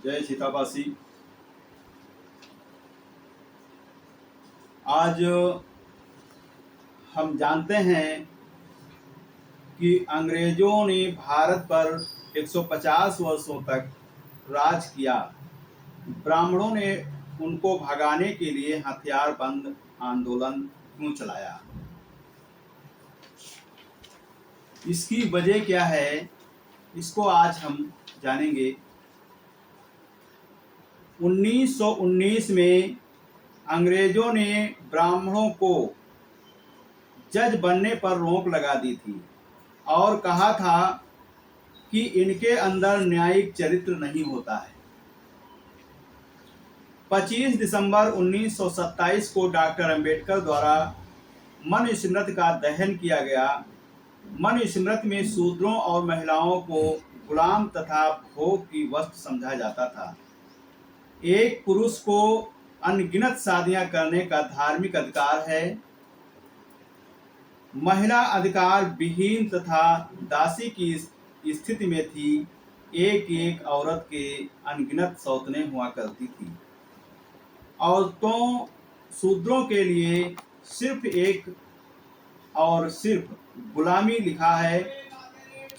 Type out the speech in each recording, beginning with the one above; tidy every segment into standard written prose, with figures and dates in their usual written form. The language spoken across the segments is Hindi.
जय सीतापासी। आज हम जानते हैं कि अंग्रेजों ने भारत पर 150 वर्षों तक राज किया। ब्राह्मणों ने उनको भगाने के लिए हथियार बंद आंदोलन क्यों चलाया? इसकी वजह क्या है, इसको आज हम जानेंगे। 1919 में अंग्रेजों ने ब्राह्मणों को जज बनने पर रोक लगा दी थी और कहा था कि इनके अंदर न्यायिक चरित्र नहीं होता है। 25 दिसंबर 1927 को डॉक्टर अंबेडकर द्वारा मनुस्मृति का दहन किया गया। मनुस्मृति में शूद्रों और महिलाओं को गुलाम तथा भोग की वस्तु समझा जाता था। एक पुरुष को अनगिनत शादियां करने का धार्मिक अधिकार है। महिला अधिकार विहीन तथा दासी की स्थिति में थी। एक एक औरत के अनगिनत सौतने हुआ करती थी। औरतों शूद्रों के लिए सिर्फ एक और सिर्फ गुलामी लिखा है,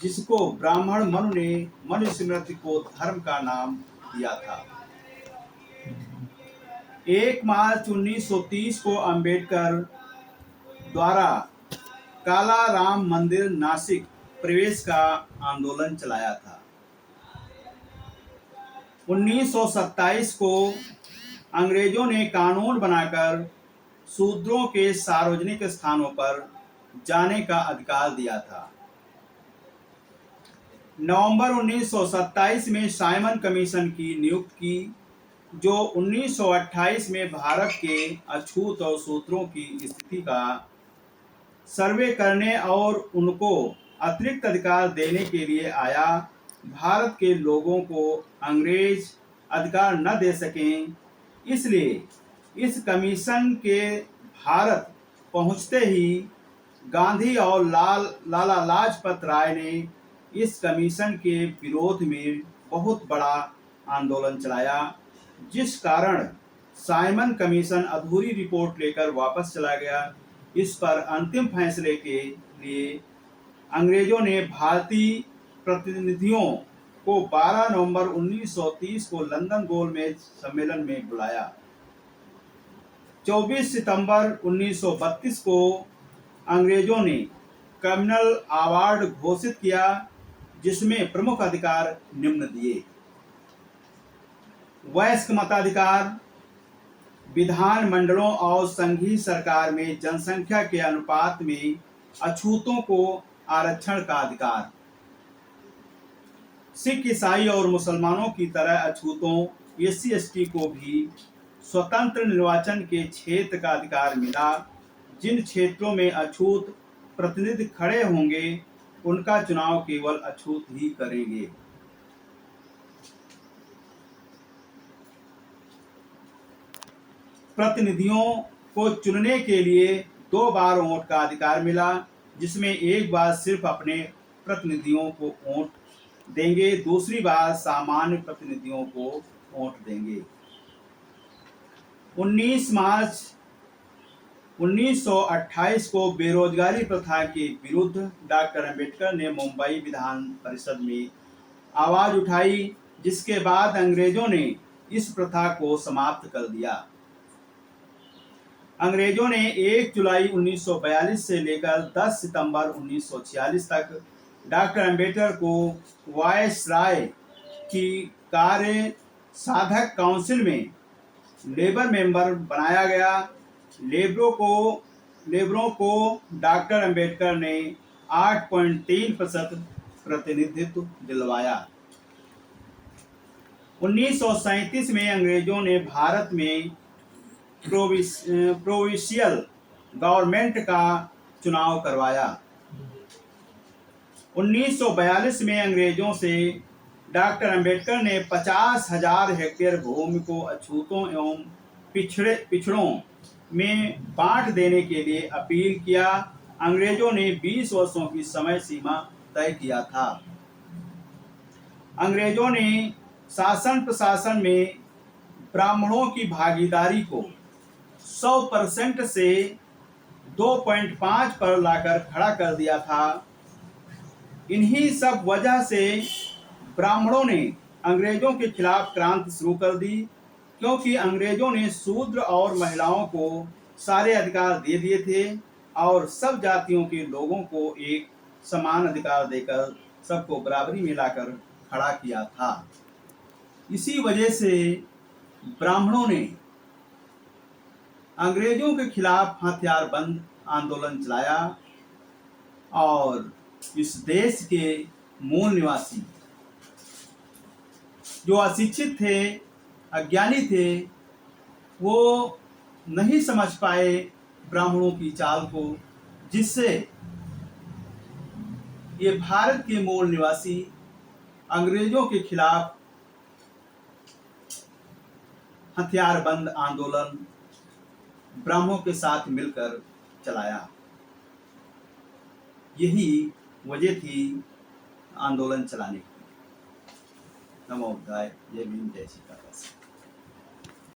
जिसको ब्राह्मण मनु ने मनुस्मृति को धर्म का नाम दिया था। 1 मार्च 1930 को अंबेडकर द्वारा काला राम मंदिर नासिक प्रवेश का आंदोलन चलाया था। 1927 को अंग्रेजों ने कानून बनाकर शूद्रों के सार्वजनिक स्थानों पर जाने का अधिकार दिया था। नवंबर 1927 में साइमन कमीशन की नियुक्ति की, जो 1928 में भारत के अछूत और शूद्रों की स्थिति का सर्वे करने और उनको अतिरिक्त अधिकार देने के लिए आया। भारत के लोगों को अंग्रेज अधिकार न दे सकें, इसलिए इस कमीशन के भारत पहुंचते ही गांधी और लाला लाजपत राय ने इस कमीशन के विरोध में बहुत बड़ा आंदोलन चलाया, जिस कारण साइमन कमीशन अधूरी रिपोर्ट लेकर वापस चला गया। इस पर अंतिम फैसले के लिए अंग्रेजों ने भारतीय प्रतिनिधियों को 12 नवंबर 1930 को लंदन गोलमेज सम्मेलन में बुलाया। 24 सितंबर 1932 को अंग्रेजों ने कम्युनल अवार्ड घोषित किया, जिसमें प्रमुख अधिकार निम्न दिए: वयस्क मताधिकार, विधान मंडलों और संघीय सरकार में जनसंख्या के अनुपात में अछूतों को आरक्षण का अधिकार, सिख, ईसाई और मुसलमानों की तरह अछूतों SC/ST को भी स्वतंत्र निर्वाचन के क्षेत्र का अधिकार मिला। जिन क्षेत्रों में अछूत प्रतिनिधि खड़े होंगे, उनका चुनाव केवल अछूत ही करेंगे। प्रतिनिधियों को चुनने के लिए 2 बार वोट का अधिकार मिला, जिसमें एक बार सिर्फ अपने प्रतिनिधियों को वोट देंगे, दूसरी बार सामान्य प्रतिनिधियों को वोट देंगे। 19 मार्च 1928 को बेरोजगारी प्रथा के विरुद्ध डॉक्टर अंबेडकर ने मुंबई विधान परिषद में आवाज उठाई, जिसके बाद अंग्रेजों ने इस प्रथा को समाप्त कर दिया। अंग्रेजों ने 1 जुलाई 1942 से लेकर 10 सितंबर 1946 तक डॉक्टर अंबेडकर को वायसराय की कार्य साधक काउंसिल में लेबर मेंबर बनाया गया। लेबरों को डॉक्टर अंबेडकर ने 8.3% प्रतिनिधित्व दिलवाया। 1937 में अंग्रेजों ने भारत में प्रोविंशियल गवर्नमेंट का चुनाव करवाया। 1942 में अंग्रेजों से डॉक्टर अंबेडकर ने 50,000 हेक्टेयर भूमि को अछूतों एवं पिछड़ों में बांट देने के लिए अपील किया। अंग्रेजों ने 20 वर्षों की समय सीमा तय किया था। अंग्रेजों ने शासन प्रशासन में ब्राह्मणों की भागीदारी को 100% से 2.5 पर लाकर खड़ा कर दिया था। इन्हीं सब वजह से ब्राह्मणों ने अंग्रेजों के खिलाफ क्रांति शुरू कर दी, क्योंकि अंग्रेजों ने शूद्र और महिलाओं को सारे अधिकार दे दिए थे और सब जातियों के लोगों को एक समान अधिकार देकर सबको बराबरी में लाकर खड़ा किया था। इसी वजह से ब्राह्मणों ने अंग्रेजों के खिलाफ हथियारबंद आंदोलन चलाया और इस देश के मूल निवासी जो अशिक्षित थे, अज्ञानी थे, वो नहीं समझ पाए ब्राह्मणों की चाल को, जिससे ये भारत के मूल निवासी अंग्रेजों के खिलाफ हथियारबंद आंदोलन ब्राह्मणों के साथ मिलकर चलाया। यही वजह थी आंदोलन चलाने की। नमो बुद्धाय। जय भीम, जय श्री कृष्ण।